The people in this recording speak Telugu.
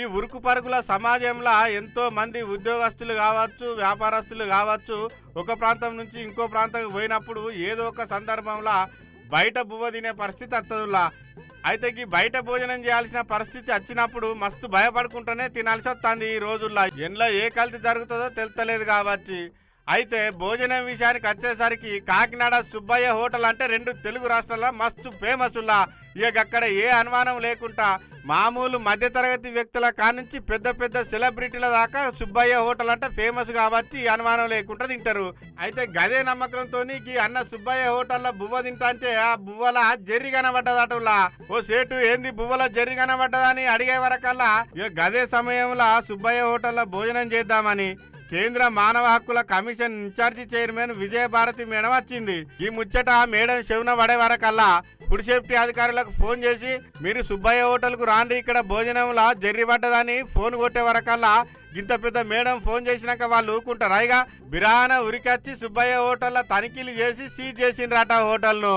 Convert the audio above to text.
ఈ ఉరుకు పరుగుల సమాజంలో ఎంతో మంది ఉద్యోగస్తులు కావచ్చు, వ్యాపారస్తులు కావచ్చు, ఒక ప్రాంతం నుంచి ఇంకో ప్రాంతం పోయినప్పుడు ఏదో ఒక సందర్భంలో బయట బువ్వ తినే పరిస్థితి వస్తుందిలా. అయితే ఈ బయట భోజనం చేయాల్సిన పరిస్థితి వచ్చినప్పుడు మస్తు భయపడుకుంటూనే తినాల్సి వస్తుంది ఈ రోజుల్లో. ఎండ్లో ఏ కల్తీ జరుగుతుందో తెలుస్తలేదు కాబట్టి. అయితే భోజనం విషయానికి వచ్చేసరికి కాకినాడ సుబ్బయ్య హోటల్ అంటే 2 తెలుగు రాష్ట్రాల్లో మస్తు ఫేమస్ ఉల్లా. ఇక అక్కడ ఏ అనుమానం లేకుండా మామూలు మధ్యతరగతి వ్యక్తుల కానుంచి పెద్ద పెద్ద సెలబ్రిటీల దాకా సుబ్బయ్య హోటల్ అంటే ఫేమస్ కాబట్టి అనుమానం లేకుండా తింటారు. అయితే గదే నమ్మకంతో ఈ అన్న సుబ్బయ్య హోటల్లో బువ్వ తింటా అంటే ఆ బువ్వల జెర్రి కనబడ్డదటలా. ఓ సేటు ఏంది బువ్వల జెర్రి కనబడ్డదని అడిగే వరకల్లా ఇక గదే సమయంలో సుబ్బయ్య హోటల్లో భోజనం చేద్దామని కేంద్ర మానవ హక్కుల commission incharge chairman Vijayabharati madam వచ్చింది. ఈ ముచ్చట మేడం చెవున పడే వరకల్లా ఫుడ్ సేఫ్టీ అధికారులకు ఫోన్ చేసి మీరు సుబ్బయ్య హోటల్కు రాండి, ఇక్కడ భోజనంలా జర్రి పడ్డదని ఫోన్ కొట్టే వరకల్లా ఇంత పెద్ద మేడం ఫోన్ చేసినాక వాళ్ళు ఊకుంటారు. అయిగా బిరాన ఉరికొచ్చి సుబ్బయ్య హోటల్లో తనిఖీలు చేసి సీజ్ చేసిండ్రట హోటల్ను.